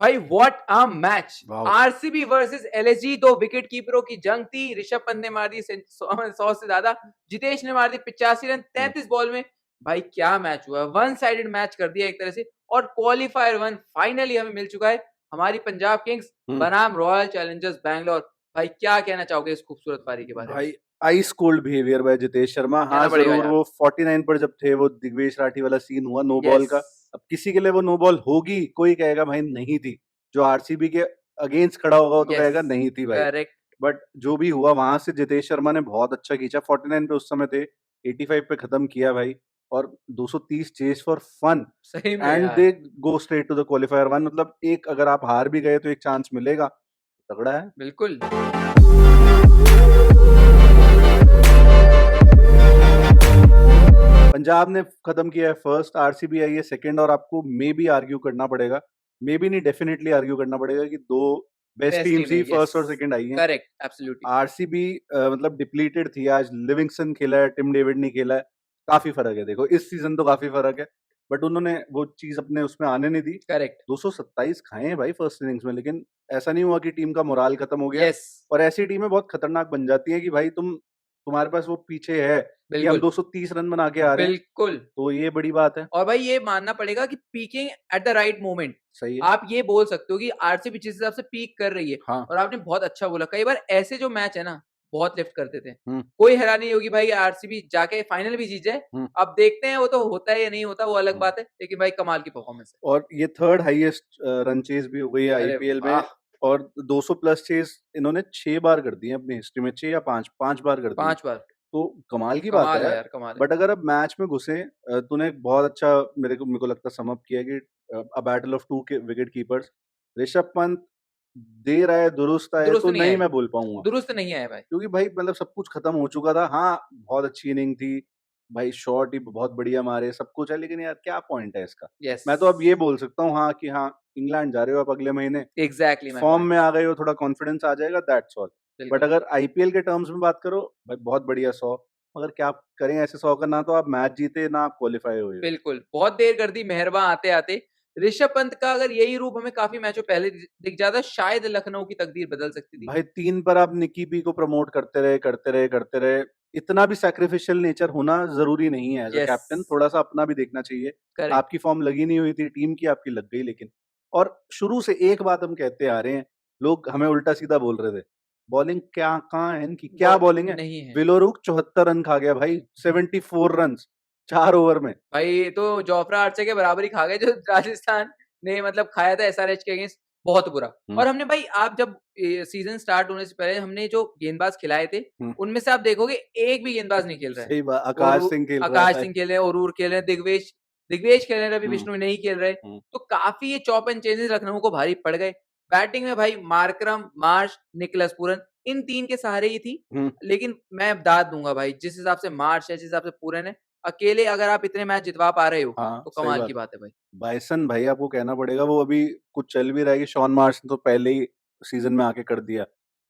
भाई what a match. Wow. RCB versus LSG, दो wicket कीपरों की जंग थी। ऋषभ पंत ने मार दी 100 से ज्यादा, जितेश ने मार दी 85 रन 33 बॉल में। भाई क्या मैच हुआ, वन साइडेड मैच कर दिया एक तरह से। और क्वालिफायर वन फाइनली हमें मिल चुका है। हमारी पंजाब किंग्स बनाम रॉयल चैलेंजर्स बैंगलोर। भाई क्या कहना चाहोगे इस खूबसूरत पारी के बारे में? भाई ice cold behaviour by Jitesh Sharma. हाँ कहना पड़ेगा जरूर, यार। वो 49 पर जब थे वो दिग्वेश राठी वाला सीन हुआ नो बॉल यस। का। अब किसी के लिए वो नो बॉल होगी, कोई कहेगा भाई नहीं थी। जो आरसीबी के अगेंस्ट खड़ा होगा वो तो यस। कहेगा नहीं थी भाई। करेक्ट। बट जो भी हुआ वहां से जितेश शर्मा ने बहुत अच्छा खींचा। 49 पे उस समय थे, 85 पे खत्म किया भाई। और 230 चेस फॉर फन सही में एंड यार। They go straight to the qualifier one. मतलब एक अगर आप हार भी गए तो एक चांस मिलेगा। तगड़ा है। बिल्कुल। पंजाब ने खत्म किया है फर्स्ट, आरसीबी आई है सेकंड। और आपको मे बी आर्ग्यू करना पड़ेगा, मे बी नहीं डेफिनेटली आर्ग्यू करना पड़ेगा कि दो बेस्ट बेस्ट टीम्स टीम है, ही यस। फर्स्ट और सेकंड आई हैं। Correct, absolutely. आरसीबी मतलब डिप्लीटेड थी आज। लिविंगस्टन खेला है, टिम डेविड नहीं खेला है। काफी फर्क है, देखो इस सीजन तो काफी फर्क है। बट उन्होंने वो चीज अपने उसमें आने नहीं दी। करेक्ट। 227 खाए हैं भाई फर्स्ट इनिंग्स में, लेकिन ऐसा नहीं हुआ कि टीम का मोराल खत्म हो गया। यस। और ऐसी टीमें बहुत खतरनाक बन जाती है कि भाई तुम्हारे पास वो पीछे है कि हम बिल्कुल। 230 रन बना के आ रहे हैं। बिल्कुल। तो ये बड़ी बात है। और भाई ये मानना पड़ेगा कि peeking at the right moment. सही है। आप ये बोल सकते हो कि आरसीबी जिस हिसाब से पीक कर रही है, हाँ। और आपने बहुत अच्छा बोला, कई बार ऐसे जो मैच है ना, बहुत लिफ्ट करते थे। हुँ, कोई हैरानी नहीं होगी भाई आरसीबी जाके फाइनल भी जीत जाए। हुँ, अब देखते हैं वो तो होता है या नहीं होता, वो अलग हुँ। बात है, लेकिन भाई कमाल की परफॉर्मेंस है। और ये थर्ड हाईएस्ट रन चेज़ भी हो गई है अरे आईपीएल में। वाह! और 200 प्लस चेज़ इन्होंने 6 बार कर दी है अपनी हिस्ट्री में, 6 या 5, 5 बार कर दी है। 5 बार। तो कमाल की बात है कमाल है यार। यार, कमाल है। बट अगर अब मैच में घुसे, तूने एक बहुत अच्छा मेरे को लगता है सम अप किया कि अ बैटल ऑफ 2 के विकेट कीपर्स। ऋषभ पंत देर आए दुरुस्त आए दुरुस्त तो नहीं नहीं आए। मैं बोल पाऊँगा। दुरुस्त नहीं आए भाई। क्योंकि भाई मतलब सब कुछ खत्म हो चुका था। हाँ, बहुत अच्छी इनिंग थी। भाई शॉट ही बहुत बढ़िया मारे, सब कुछ है, लेकिन यार क्या पॉइंट है इसका? यस। मैं तो अब ये बोल सकता हूँ हाँ, कि हाँ, इंग्लैंड जा रहे हो आप अगले महीने, एग्ज़ैक्टली माय फॉर्म पॉइंट। में आ गए हो, थोड़ा कॉन्फिडेंस आ जाएगा, दैट्स ऑल। बट बिल्कुल। अगर आईपीएल के टर्म्स में बात करो, भाई बहुत बढ़िया 100। मगर क्या करें ऐसे 100 का, ना तो आप मैच जीते, ना आप क्वालीफाई हुए हो। बिल्कुल, बहुत देर कर दी मेहरबां आते-आते। ऋषभ पंत का अगर यही रूप हमें काफ़ी मैचों पहले दिख जाता, शायद लखनऊ की तकदीर बदल सकती थी। भाई 3 पर आप निकी पी को प्रमोट करते रहे, करते रहे, करते रहे। इतना भी सैक्रिफिशियल नेचर होना ज़रूरी नहीं है एज़ अ यस। कैप्टन, थोड़ा-सा अपना भी देखना चाहिए। करेक्ट। आपकी फ़ॉर्म लगी नहीं हुई थी, टीम की आपकी लग गई लेकिन। और शुरू से एक बात हम कहते आ रहे हैं, लोग हमें उल्टा-सीधा बोल रहे थे, बॉलिंग क्या कहाँ है इनकी, क्या बॉल बॉलिंग है? नहीं है। विलोरुक 74 रन खा गया भाई, 74 रन्स 4 ओवर में। भाई ये तो जोफ्रा आर्चर के बराबर ही खा गए जो राजस्थान ने मतलब खाया था एसआरएच के अगेंस्ट, बहुत बुरा। हुँ, और हमने भाई आप जब सीज़न स्टार्ट होने से पहले हमने जो गेंदबाज खिलाए थे, हुँ। उनमें से आप देखोगे एक भी गेंदबाज नहीं खेल रहा है। सही बात, आकाश ओरू सिंह खेल रहा है आकाश भाई। सिंह खेल रहे हैं, अरूर खेल रहे हैं, दिग्वेश दिग्वेश खेल रहे हैं, रवि हुँ, बिश्नोई नहीं खेल रहे। हुँ, तो काफ़ी ये चॉप एंड चेंजेस लखनऊ को भारी पड़ गए। बैटिंग में भाई मार्करम, मार्श, निकोलस पूरन, इन 3 के सहारे ही थी। हुँ। लेकिन मैं दाद दूँगा भाई, जिस हिसाब से मार्श है, जिस हिसाब से पूरन है, अकेले अगर आप इतने मैच जितवा पा रहे हो, हाँ, तो सही कमाल बात की है। बात है भाई। बाइसन भाई आपको कहना पड़ेगा, वो अभी कुछ चल भी रहा है कि शॉन मार्श ने तो पहले ही सीज़न में आके कर दिया।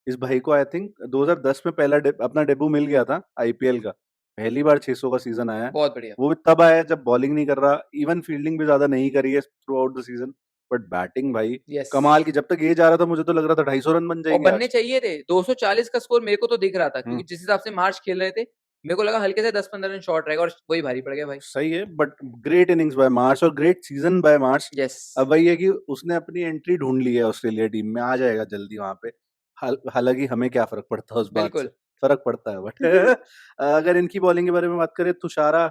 इस भाई को आई थिंक 2010 में पहला अपना डेब्यू मिल गया था आईपीएल का। पहली बार 600 का सीज़न आया है। बहुत बढ़िया। वो भी तब आया है जब बॉलिंग नहीं कर रहा, इवन फील्डिंग भी ज़्यादा नहीं करी है through out the season. But batting भाई यस। कमाल की। जब तक ये जा रहा था मुझे तो लग रहा था 250 रन बन और जाएँगे बनने आज। चाहिए थे। 240 का स्कोर मेरे को तो दिख रहा था, हुँ, क्योंकि जिस हिसाब से मार्श खेल रहे थे, मेरे को लगा हल्के से 10-15 रन शॉर्ट रहेगा और वही भारी पड़ गया भाई। सही है। But great innings by Marsh और great season by Marsh. Yes. अब वही है कि उसने अपनी एंट्री ढूँढ ली है ऑस्ट्रेलिया टीम में, आ जाएगा जल्दी वहाँ पे। हालाँकि हमें क्या फ़र्क पड़ता है उस बात से, बिल्कुल। फ़र्क पड़ता है बट अगर इनकी बॉलिंग के बारे में बात करें, तुषारा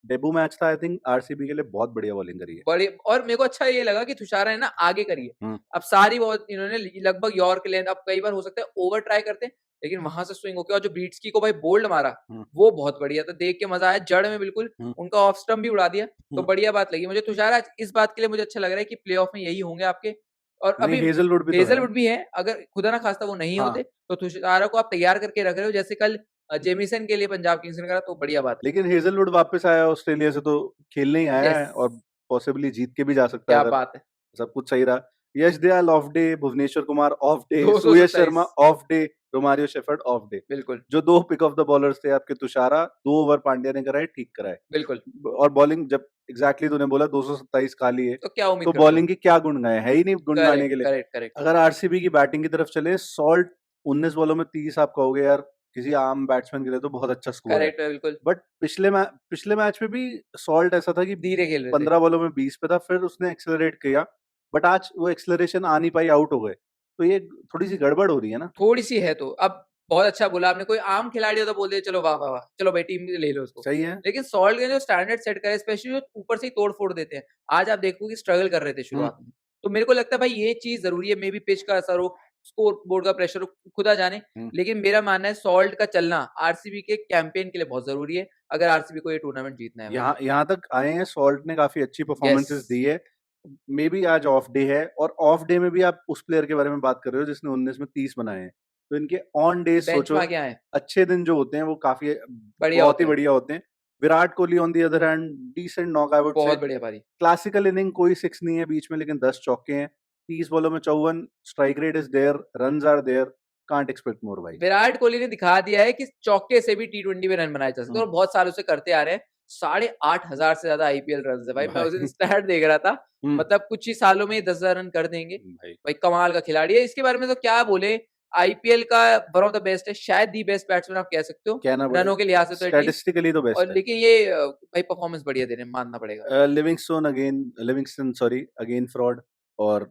डेब्यू मैच था आई थिंक आरसीबी के लिए, बहुत बढ़िया बॉलिंग करी है। बड़ी, और मेरे को अच्छा ये लगा कि तुषारा है ना आगे करी है। हुँ, अब सारी बहुत इन्होंने लगभग यॉर्क लेंथ, अब कई बार हो सकता है ओवर ट्राई करते हैं, लेकिन वहाँ से स्विंग होके और जो ब्रीट्सकी को भाई बोल्ड मारा, हुँ, वो बहुत बढ़िया था। देख के मज़ा आया, जड़ में बिल्कुल हुँ, उनका ऑफ स्टंप भी उड़ा दिया, तो हुँ। बढ़िया बात लगी मुझे। तुषारा इस बात के लिए मुझे अच्छा लग रहा है कि प्लेऑफ में यही होंगे आपके। और नहीं, अभी हेज़लवुड भी तो है। हेज़लवुड भी है, अगर खुदा ना खास्ता वो नहीं हाँ, होते, तो तुषारा को आप तैयार करके रख रहे हो, जैसे कल जेमिसन के लिए पंजाब किंग्स ने करा, तो बढ़िया बात है। लेकिन हेज़लवुड वापस आया ऑस्ट्रेलिया से तो खेलने ही आया यस। है और पॉसिबली जीत के भी जा सकता है क्या अगर बात है! सब कुछ सही रहा। Yash Dayal off day, Bhuvneshwar Kumar off day, Surya Sharma 227 off day, Romario Shepherd off day. बिल्कुल, जो 2 पिक ऑफ द बॉलर्स थे आपके तुषारा, 2 ओवर पांड्या ने कराए, ठीक कराए। बिल्कुल। और बॉलिंग जब एग्जैक्टली तूने बोला 227 खाली है, तो क्या उम्मीद तो करते हो? बॉलिंग की क्या गुण गाए, है ही नहीं गुण गाने करेक्ट, के लिए। करेक्ट, करेक्ट, अगर आरसीबी की बैटिंग की तरफ चले, सॉल्ट 19 बॉलों में 30 आप कहोगे यार किसी आम बैट्समैन के लिए तो बहुत अच्छा स्कोर है। करेक्ट है बिल्कुल। बट पिछले मैच में भी सॉल्ट ऐसा था कि धीरे खेल रहे थे। 15 बॉलों में 20 पे था, फिर उसने एक्सेलरेट किया, बट आज वो एक्सेलरेशन आ नहीं पाई, आउट हो गए। तो ये थोड़ी सी गड़बड़ हो रही है ना। थोड़ी-सी है तो। अब बहुत अच्छा बोला आपने, कोई आम खिलाड़ी हो तो बोल दिया चलो वाह, वाह, वाह! चलो भाई टीम में ले लो उसको। सही है। लेकिन सॉल्ट ने जो स्टैंडर्ड सेट करा है, स्पेशली जो ऊपर से ही तोड़-फोड़ देते हैं। आज आप देखोगे स्ट्रगल कर रहे थे हम्म। शुरुआत में। तो मेरे को लगता है भाई ये चीज़ ज़रूरी है, मेबी पिच का असर हो, स्कोर बोर्ड का प्रेशर हो, खुदा जाने। हम्म। लेकिन मेरा मानना है सॉल्ट का चलना आरसीबी के कैंपेन के लिए बहुत ज़रूरी है, अगर आरसीबी को ये टूर्नामेंट जीतना है भाई। यहाँ यहाँ तक आए हैं, सॉल्ट ने काफी अच्छी यस, परफॉर्मेंसेस दी है। मे बी आज ऑफ डे है, और ऑफ डे में भी आप उस प्लेयर के बारे में बात कर रहे हो जिसने 19 में 30 बनाए हैं। तो इनके ऑन डेज सोचो, बेंचमार्क यहाँ है, अच्छे दिन जो होते हैं वो काफी बढ़िया बहुत ही होते हैं। बढ़िया होते हैं। Virat Kohli on the other hand decent knock, I would say. बहुत बढ़िया पारी। क्लासिकल इनिंग कोई 6 नहीं है बीच में, लेकिन 10 चौके हैं, 30 बॉलों में 54, strike rate is there, runs are there, can't expect more भाई। विराट कोहली ने दिखा दिया है कि चौके से भी टी20 में रन बनाए जा सकते हैं, हम्म। और बहुत सालों से करते आ रहे हैं। 8,500 से ज्यादा आईपीएल रन है भाई, मैं उस दिन भाई। स्टैट देख रहा था। हम्म। मतलब कुछ ही सालों में 10,000 रन कर देंगे भाई भाई, कमाल का खिलाड़ी है। इसके बारे में तो क्या बोले, आईपीएल का वन ऑफ द बेस्ट है, शायद दी बेस्ट बैट्समैन आप कह सकते हो, कहना रनों पड़ेगा, के लिहाज से तो एटलीस्ट। स्टैटिस्टिकली तो बेस्ट और है। लेकिन ये भाई परफॉर्मेंस बढ़िया दे रहे हैं, मानना पड़ेगा। लिविंगस्टन सॉरी अगेन फ्रॉड, और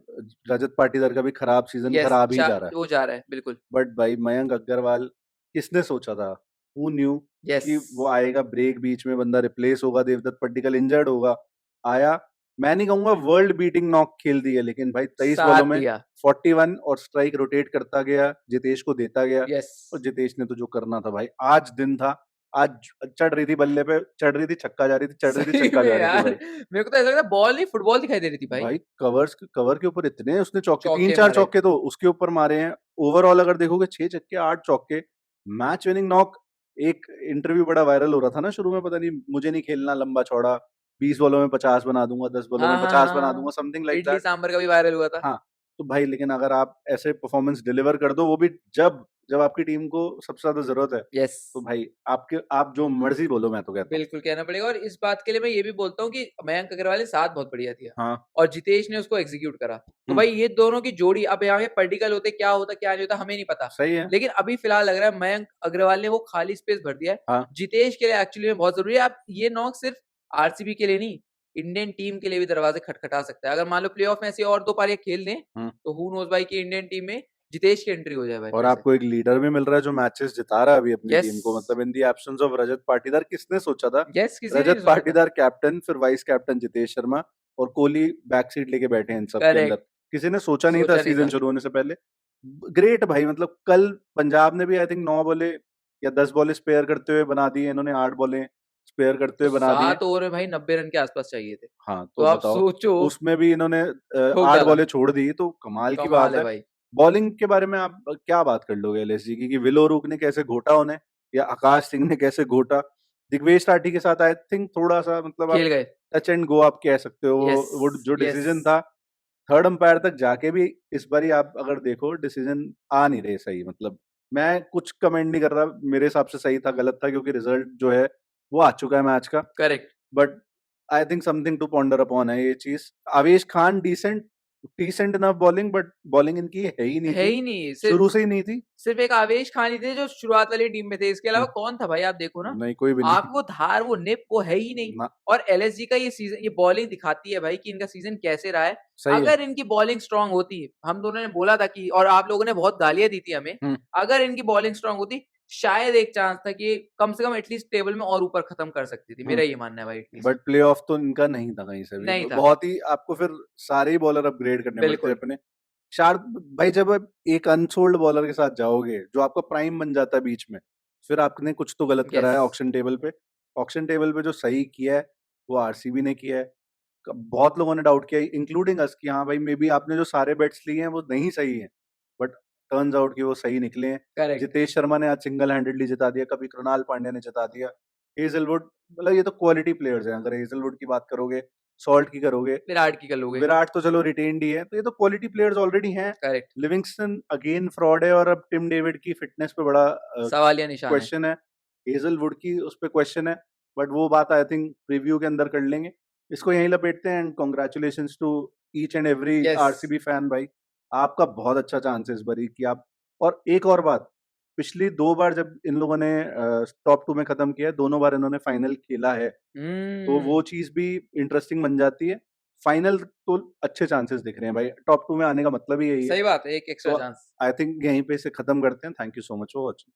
रजत पाटीदार का भी खराब सीजन, यस, खराब ही जा रहा है। वो जा रहा है बिल्कुल। बट भाई मयंक अग्रवाल, किसने सोचा था, हु न्यू यस, कि वो आएगा, ब्रेक बीच में बंदा रिप्लेस होगा, देवदत्त पट्टिकल इंजर्ड होगा, आया। मैं नहीं कहूंगा वर्ल्ड बीटिंग नॉक खेल दी है, लेकिन भाई 23 बॉलों साथ में दिया। 41, और स्ट्राइक रोटेट करता गया, जितेश को देता गया। यस, और जितेश ने तो जो करना था भाई, आज दिन था। आज चढ़ रही थी बल्ले पे, चढ़ रही थी छक्का जा रही थी, चढ़ रही थी सही छक्का में जा रही थी यार, भाई। मेरे को तो ऐसा लग रहा है बॉल नहीं फुटबॉल दिखाई दे रही थी भाई। भाई कवर के ऊपर इतने उसने चौके, तीन चौके चार मारे। चौके तो उसके ऊपर मारे हैं। ओवरऑल अगर देखोगे 6 छक्के 8 चौके, मैच विनिंग नॉक। एक इंटरव्यू बड़ा वायरल हो रहा था ना शुरू में, पता नहीं, मुझे नहीं खेलना लंबा चौड़ा, 20 बॉलों में 50 बना दूंगा, 10 बॉलों हाँ, में हाँ, 50 हाँ, बना हाँ। दूंगा, something like idli that. Sambar का भी वायरल हुआ था। हाँ, तो भाई लेकिन अगर आप ऐसे परफॉर्मेंस डिलीवर कर दो, वो भी जब जब आपकी टीम को सबसे ज्यादा जरूरत है, यस, तो भाई आप जो मर्जी बोलो, मैं तो कहता हूँ। बिल्कुल कहना पड़ेगा, और इस बात के लिए मैं ये भी बोलता हूँ कि मयंक अग्रवाल ने साथ बहुत बढ़िया दिया, हाँ। और जितेश ने उसको एग्जीक्यूट करा। तो हम्म। भाई ये दोनों की जोड़ी, अब यहाँ पे पॉलिटिकल होते क्या होता क्या नहीं होता हमें नहीं पता। सही है। लेकिन अभी फिलहाल लग रहा है मयंक अग्रवाल ने वो खाली स्पेस भर दिया है। हाँ। जितेश के लिए एक्चुअली में बहुत जरूरी है। आप ये नॉक सिर्फ आरसीबी के लिए नहीं, इंडियन टीम के लिए भी दरवाजे खटखटा सकता है। अगर मान लो प्लेऑफ में ऐसे और 2 पारियां खेल दें, हम्म। तो हु नोज भाई की इंडियन टीम में जितेश की एंट्री हो जाए भाई और फिर से। आपको एक लीडर भी मिल रहा है जो मैचेस जिता रहा है अभी अपनी यस, टीम को, मतलब इन the absence of Rajat Patidar. किसने सोचा था, यस, किसी ने नहीं रजत सोचा था। पाटीदार कैप्टन, फिर वाइस कैप्टन जितेश शर्मा, और कोहली बैक सीट लेके बैठे हैं इन सब के अंदर। करेक्ट, किसी ने सोचा नहीं था सोचा नहीं सीजन था। शुरू होने से पहले। ग्रेट भाई, मतलब कल पंजाब ने भी आई थिंक 9 बॉले या 10 बॉले स्पेयर करते हुए बना दिए, इन्होंने 8 बॉले स्पेयर करते तो हुए बना दिए। 7 ओवर में भाई 90 रन के आसपास चाहिए थे। हाँ, तो तो आप बताओ, सोचो, उसमें भी इन्होंने ठोक 8 डाला। बॉलें छोड़ दी, तो कमाल की कमाल बात है है। भाई। बॉलिंग के बारे में आप क्या बात कर लोगे एलएसजी की, कि विलो रूक ने कैसे घोटा उन्हें, या आकाश सिंह ने कैसे घोटा। दिग्वेश राठी के साथ आई थिंक थोड़ा-सा, मतलब आप खेल गए। टच एंड गो आप कह सकते हो। यस, वो जो यस। डिसीजन था, थर्ड अंपायर तक जाके भी इस बारी आप अगर देखो डिसीजन आ नहीं रहे सही, मतलब मैं कुछ कमेंट नहीं कर रहा, मेरे हिसाब से सही था गलत था, क्योंकि रिजल्ट जो है वो आ चुका है मैच का। Correct. But I think something to ponder upon है ये चीज। Avesh Khan decent decent enough bowling, but bowling इनकी है ही नहीं है थी, ही नहीं, शुरू से ही नहीं थी। सिर्फ एक आवेश खान ही थे जो शुरुआत वाली टीम में थे, इसके अलावा हम्म, कौन था भाई आप देखो ना। नहीं कोई भी नहीं। आप वो धार, वो निप, वो है ही नहीं। ना, और एलएसजी का ये सीजन, ये बॉलिंग दिखाती है भाई कि इनका सीजन कैसे रहा है। सही है। अगर इनकी बॉलिंग स्ट्रांग होती, हम दोनों ने बोला था कि, और आप लोगों ने बहुत गालियां दी थी हमें, हम्म। अगर इनकी बॉलिंग स्ट्रांग होती, शायद एक चांस था कि कम से कम एटलीस्ट टेबल में और ऊपर खत्म कर सकती थी, मेरा ये मानना है भाई एटलीस्ट। बट प्लेऑफ तो इनका नहीं था कहीं से भी, नहीं था, बहुत ही आपको फिर सारे ही बॉलर अपग्रेड करने पड़ते हैं बिल्कुल। अपने। शार्प भाई, जब आप एक अनसोल्ड बॉलर के साथ जाओगे जो आपका प्राइम बन जाता है बीच में, फिर आपने कुछ तो गलत करा यस, है ऑक्शन टेबल पे। ऑक्शन टेबल पे जो सही किया है वो आरसीबी ने किया है। बहुत लोगों ने डाउट किया, इंक्लूडिंग अस, कि हाँ भाई मे बी आपने जो सारे बेट्स लिए हैं वो नहीं सही है, बट टर्न्स आउट कि वो सही निकले हैं। करेक्ट। जितेश शर्मा ने आज सिंगल हैंडेडली जिता दिया, कभी कृणाल पांड्या ने जिता दिया, हेजलवुड, मतलब ये तो क्वालिटी प्लेयर्स हैं। अगर हेजलवुड की बात करोगे, सॉल्ट की करोगे, विराट की कर लोगे। विराट तो चलो रिटेन्ड ही है, तो ये तो क्वालिटी प्लेयर्स ऑलरेडी हैं। करेक्ट, लिविंगस्टन अगेन फ्रॉड है, और अब टिम डेविड की फिटनेस पे बड़ा सवालिया निशान है। क्वेश्चन है। हेजलवुड की उस पे क्वेश्चन है, बट वो बात आई थिंक प्रीव्यू के अंदर कर लेंगे। इसको यहीं लपेटते हैं, and congratulations to each and every yes, RCB fan भाई। आपका बहुत अच्छा चांस है इस बारी कि आप, और एक और बात, पिछली 2 बार जब इन लोगों ने टॉप 2 में खत्म किया है, दोनों बार इन्होंने फाइनल खेला है, तो वो चीज़ भी इंटरेस्टिंग बन जाती है। फाइनल तो अच्छे चांसेस दिख रहे हैं भाई, टॉप 2 में आने का मतलब ही यही है। सही बात है, एक एक्स्ट्रा तो चांस। आई थिंक यहीं पे इसे खत्म करते हैं। Thank you so much for watching.